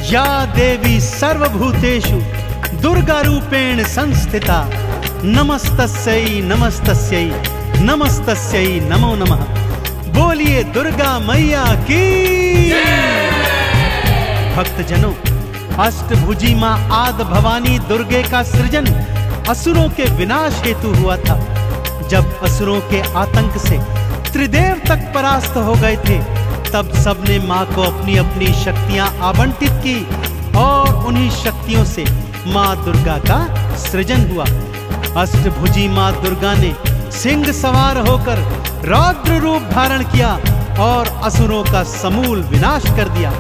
या देवी सर्वभूतेषु दुर्गा रूपेण संस्थिता नमस्तस्यै नमस्तस्यै नमस्तस्यै नमो नमः। बोलिए दुर्गा मैया की। भक्तजनों, अष्टभुजी मां आदि भवानी दुर्गे का सृजन असुरों के विनाश हेतु हुआ था। जब असुरों के आतंक से त्रिदेव तक परास्त हो गए थे, तब सबने मां को अपनी अपनी शक्तियां आवंटित की और उन्हीं शक्तियों से मां दुर्गा का सृजन हुआ। अष्टभुजी मां दुर्गा ने सिंह सवार होकर रौद्र रूप धारण किया और असुरों का समूल विनाश कर दिया।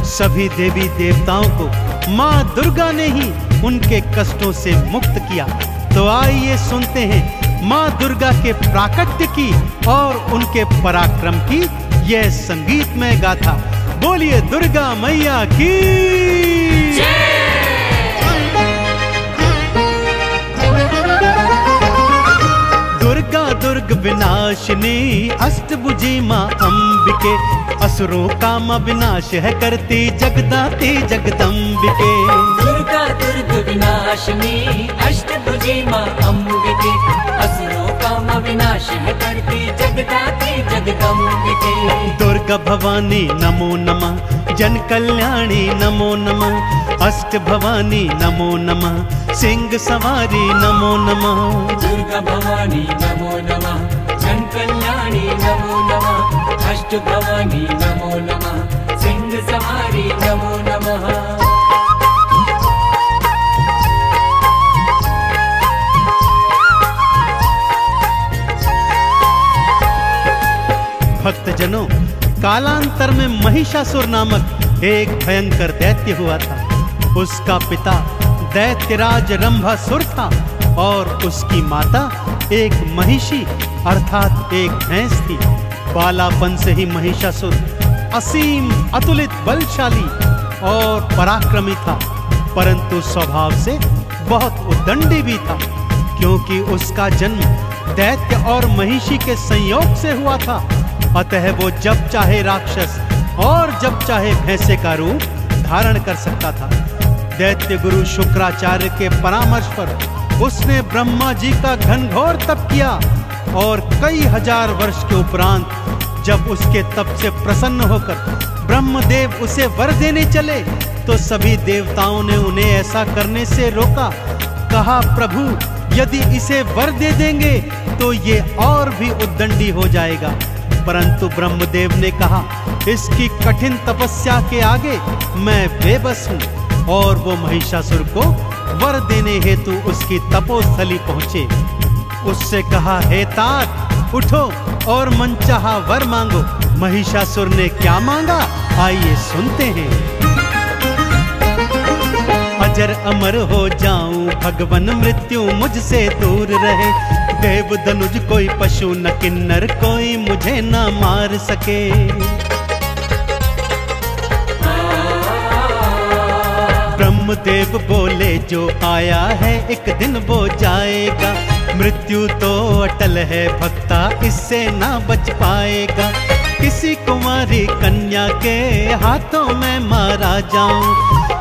सभी देवी देवताओं को मां दुर्गा ने ही उनके कष्टों से मुक्त किया। तो आइए सुनते हैं मां दुर्गा के प्राकट्य की और उनके पराक्रम की यह संगीतमय गाथा। बोलिए दुर्गा मैया की। दुर्गा दुर्ग विनाशिनी अष्टभुजी मां अंबिके, असुरों का मां विनाश है करती जगदाती जगदंबिके। दुर्गा दुर्ग विनाशिनी अष्टभुजी मां अंबिके, असुरों का मां विनाश है करती जगदाती जगदंबिके। दुर्गा भवानी नमो नमः, जन कल्याणी नमो नमः, अष्ट भवानी नमो नमः, सिंह सवारी नमो नमः। दुर्गा भवानी नमो नमः, जन कल्याणी नमो नमः, अष्ट भवानी नमो नमः, सिंह सवारी नमो नमः। भक्तजनों, कालांतर में महिषासुर नामक एक भयंकर दैत्य हुआ था। उसका पिता दैत्यराज रंभासुर था और उसकी माता एक महिषी अर्थात एक भैंस थी। बालापन से ही महिषासुर असीम अतुलित बलशाली और पराक्रमी था, परंतु स्वभाव से बहुत उद्दंडी भी था, क्योंकि उसका जन्म दैत्य और महिषी के संयोग से हुआ था। अतः वो जब चाहे राक्षस और जब चाहे भैंसे का रूप धारण कर सकता था। दैत्य गुरु शुक्राचार्य के परामर्श पर उसने ब्रह्मा जी का घनघोर तप किया और कई हजार वर्ष के उपरांत जब उसके तप से प्रसन्न होकर ब्रह्मदेव उसे वर देने चले, तो सभी देवताओं ने उन्हें ऐसा करने से रोका। कहा, प्रभु यदि इसे वर दे देंगे तो ये और भी उद्दंडी हो जाएगा। परंतु ब्रह्मदेव ने कहा, इसकी कठिन तपस्या के आगे मैं बेबस हूँ। और वो महिषासुर को वर देने हेतु उसकी तपोस्थली पहुंचे। उससे कहा, हे तात उठो और मनचाहा वर मांगो। महिषासुर ने क्या मांगा, आइए सुनते हैं। अजर अमर हो जाऊं, भगवन मृत्यु मुझसे दूर रहे। देव धनुज कोई पशु न किन्नर कोई मुझे न मार सके। ब्रह्मदेव बोले, जो आया है एक दिन वो जाएगा। मृत्यु तो अटल है भक्ता, इससे ना बच पाएगा। किसी कुमारी कन्या के हाथों में मारा जाऊं,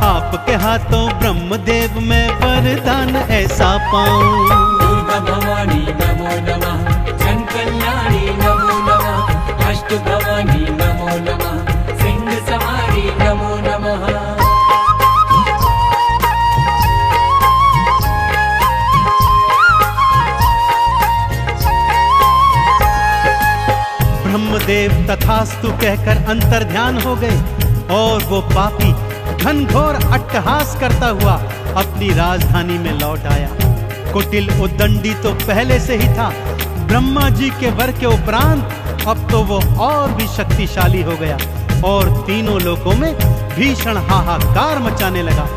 आपके हाथों ब्रह्मदेव में वरदान ऐसा पाऊं। दुर्गा भवानी नमो नमः, जन कल्याणी नमो नमः, अष्ट भवानी नमो नमः, सिंह सवारी नमो नमः। ब्रह्मदेव तथास्तु कहकर अंतर्ध्यान हो गए और वो पापी घनघोर अट्टहास करता हुआ अपनी राजधानी में लौट आया। कुटिल उद्दंडी तो पहले से ही था, ब्रह्मा जी के वर के उपरांत अब तो वो और भी शक्तिशाली हो गया और तीनों लोकों में भीषण हाहाकार मचाने लगा।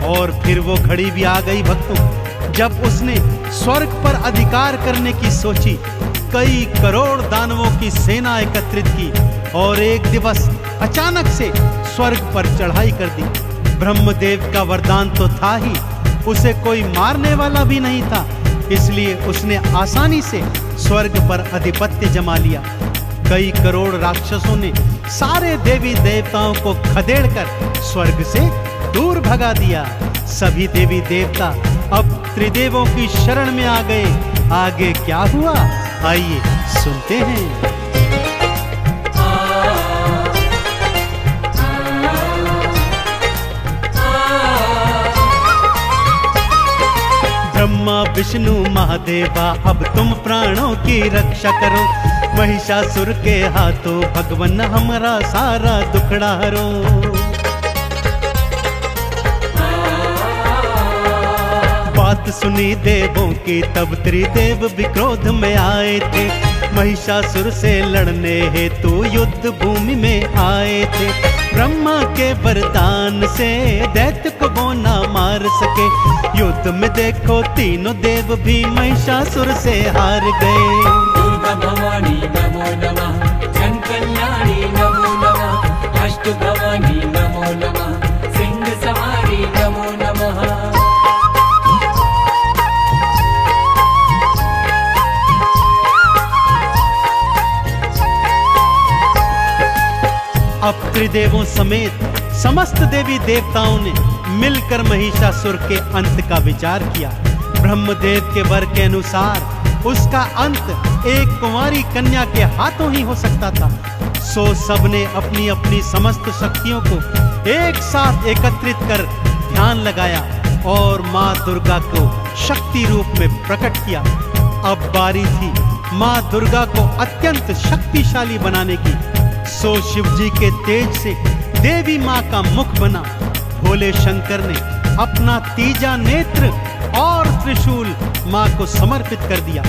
और फिर वो घड़ी भी आ गई भक्तों, जब उसने स्वर्ग पर अधिकार करने की सोची। कई करोड़ दानवों की सेना एकत्रित की और एक दिवस अचानक से स्वर्ग पर चढ़ाई कर दी। ब्रह्मदेव का वरदान तो था ही, उसे कोई मारने वाला भी नहीं था, इसलिए उसने आसानी से स्वर्ग पर अधिपत्य जमा लिया। कई करोड़ राक्षसों ने सारे देवी देवताओं को खदेड़कर स्वर्ग से दूर भगा दिया। सभी देवी देवता अब त्रिदेवों की शरण में आ गए। आगे क्या हुआ, आइए सुनते हैं। ब्रह्मा विष्णु महादेवा अब तुम प्राणों की रक्षा करो, महिषासुर के हाथों भगवन हमारा सारा दुखड़ा हरो। बात सुनी देवों की तब त्रिदेव भी क्रोध में आए थे, महिषासुर से लड़ने हेतु युद्ध भूमि में आए थे। ब्रह्मा के वरदान से दैत्य को वो ना मार सके, युद्ध में देखो तीनों देव भी महिषासुर से हार गए। दुर्गा भवानी नमो नमः, जन कल्याणी नमो नमः, अष्ट भवानी नमो नमः, सिंह सवारी नमो नमः। अब त्रिदेवों समेत समस्त देवी देवताओं ने मिलकर महिषासुर के अंत का विचार किया। ब्रह्मदेव के वर के अनुसार उसका अंत एक कुंवारी कन्या के हाथों ही हो सकता था। सो सबने अपनी अपनी समस्त शक्तियों को एक साथ एकत्रित कर ध्यान लगाया और माँ दुर्गा को शक्ति रूप में प्रकट किया। अब बारी थी माँ दुर्गा को अत्यंत शक्तिशाली बनाने की। सो शिव जी के तेज से देवी माँ का मुख बना। भोले शंकर ने अपना तीजा नेत्र और त्रिशूल माँ को समर्पित कर दिया।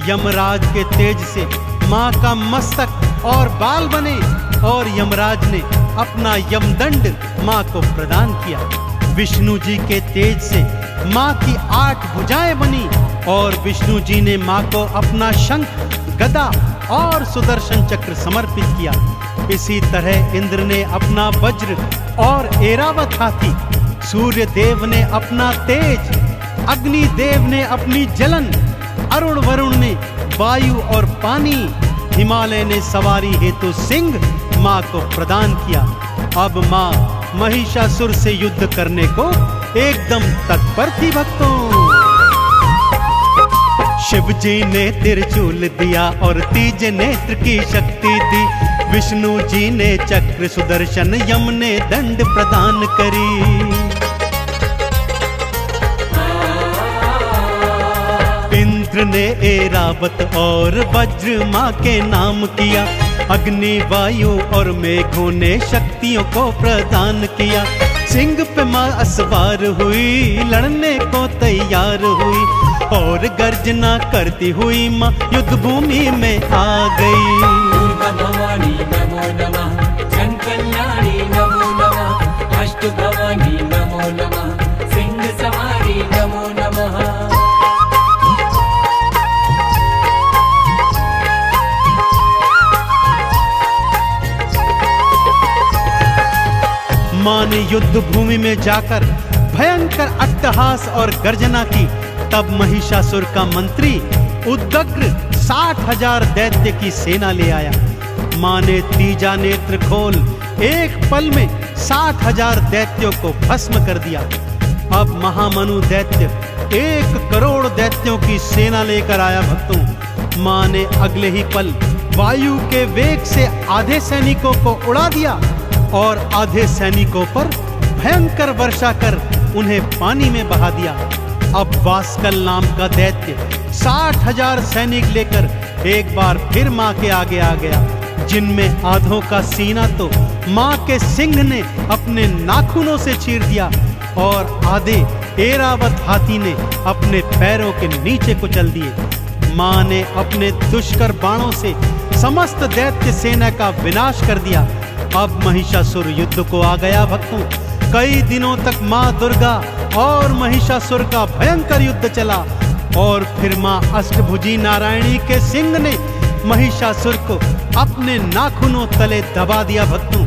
यमराज के तेज से माँ का मस्तक और बाल बने और यमराज ने अपना यमदंड माँ को प्रदान किया। विष्णु जी के तेज से माँ की 8 भुजाएं बनी और विष्णु जी ने माँ को अपना शंख, गदा और सुदर्शन चक्र समर्पित किया। इसी तरह इंद्र ने अपना वज्र और ऐरावत हाथी, सूर्य देव ने अपना तेज, अग्नि देव ने अपनी जलन, अरुण वरुण ने वायु और पानी, हिमालय ने सवारी हेतु सिंह माँ को प्रदान किया। अब माँ महिषासुर से युद्ध करने को एकदम तत्पर थी। भक्तों, शिव जी ने त्रिशूल दिया और तीज नेत्र की शक्ति दी। विष्णु जी ने चक्र सुदर्शन, यम ने दंड प्रदान करी। इंद्र ने ऐरावत और वज्र माँ के नाम किया। अग्नि, वायु और मेघों ने शक्तियों को प्रदान किया। सिंह पे माँ असवार हुई, लड़ने को तैयार हुई और गर्जना करती हुई माँ युद्ध भूमि में आ गई। दुर्गा भवानी नमो नमः, जन कल्याणी नमो नमः, अष्ट भवानी नमो नमः, सिंह सवारी नमो नमः। माँ ने युद्ध भूमि में जाकर भयंकर अट्टहास और गर्जना की। तब महिषासुर का मंत्री उद्ग्र 60,000 दैत्य की सेना ले आया। माँ ने तीजा नेत्र खोल एक पल में 60,000 दैत्यों को भस्म कर दिया। अब महामनु दैत्य 1 करोड़ दैत्यों की सेना लेकर आया। भक्तों, माँ ने अगले ही पल वायु के वेग से आधे सैनिकों को उड़ा दिया और आधे सैनिकों पर भयंकर वर्षा कर उन्हें पानी में बहा दिया। अब वास्कल नाम का दैत्य 60,000 सैनिक लेकर एक बार फिर माँ के आगे आ गया, जिनमें आधों का सीना तो माँ के सिंह ने अपने नाखूनों से चीर दिया और आधे ऐरावत हाथी ने अपने पैरों के नीचे कुचल दिए। माँ ने अपने दुष्कर बाणों से समस्त दैत्य सेना का विनाश कर दिया। अब महिषासुर युद्ध को आ गया। भक्तों, कई दिनों तक माँ दुर्गा और महिषासुर का भयंकर युद्ध चला और फिर माँ अष्टभुजी नारायणी के सिंह ने महिषासुर को अपने नाखूनों तले दबा दिया। भक्तों,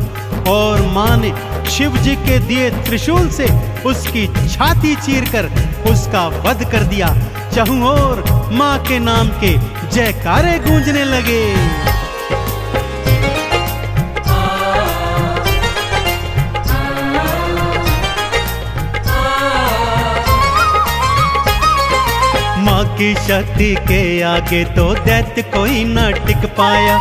और माँ ने शिव जी के दिए त्रिशूल से उसकी छाती चीरकर उसका वध कर दिया। चहुं ओर मां के नाम के जयकारे गूंजने लगे। मां की शक्ति के आगे तो दैत्य कोई न टिक पाया।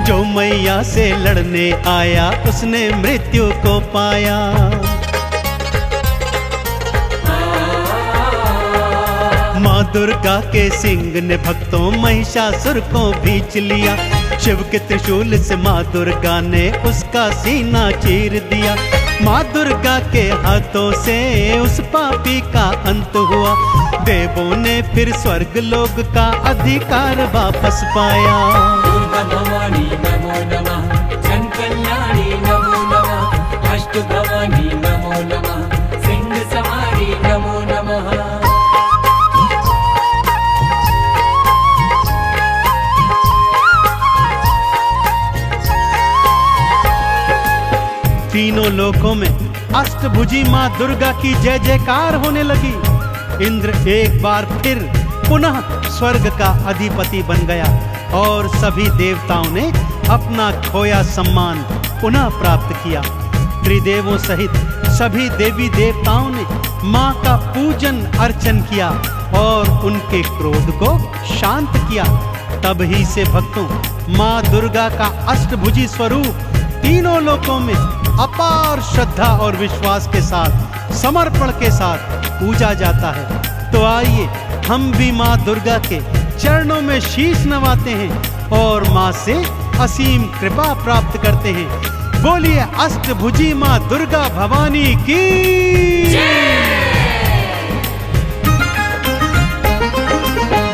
जो मैया से लड़ने आया उसने मृत्यु को पाया। मां दुर्गा के सिंह ने भक्तों महिषासुर को भींच लिया। शिव के त्रिशूल से मां दुर्गा ने उसका सीना चीर दिया। मां दुर्गा के हाथों से उस पापी का अंत हुआ। देवों ने फिर स्वर्ग लोक का अधिकार वापस पाया। दुर्गा भवानी नमो नमः, जन कल्याणी नमो नमः, अष्ट भवानी नमो नमः, सिंह सवारी नमो नमः। तीनों लोकों में अष्टभुजी मां दुर्गा की जय जयकार होने लगी। इंद्र एक बार फिर पुनः स्वर्ग का अधिपति बन गया और सभी देवताओं ने अपना खोया सम्मान पुनः प्राप्त किया। त्रिदेवों सहित सभी देवी देवताओं ने मां का पूजन अर्चन किया और उनके क्रोध को शांत किया। तब ही से भक्तों मां दुर्गा का अष्टभुजी स्वरूप तीनों लोकों में अपार श्रद्धा और विश्वास के साथ समर्पण के साथ पूजा जाता है। तो आइए हम भी मां दुर्गा के चरणों में शीश नवाते हैं और मां से असीम कृपा प्राप्त करते हैं। बोलिए अष्टभुजी मां दुर्गा भवानी की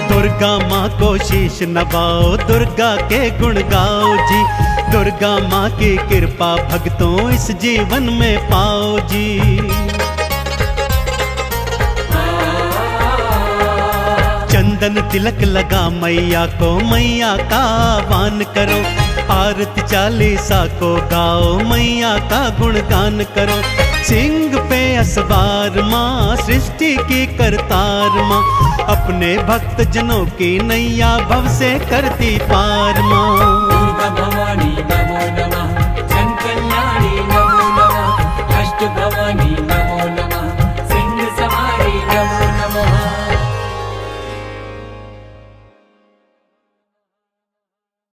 दुर्गा माँ को शीश नवाओ, दुर्गा के गुण गाओ जी। दुर्गा माँ की कृपा भक्तों इस जीवन में पाओ जी। चंदन तिलक लगा मैया को, मैया का आह्वान करो। आरती चालीसा को गाओ, मैया का गुणगान करो। सिंह पे असवार माँ, सृष्टि की करतार माँ, अपने भक्त जनों की नैया भव से करती पार माँ। दुर्गा भवानी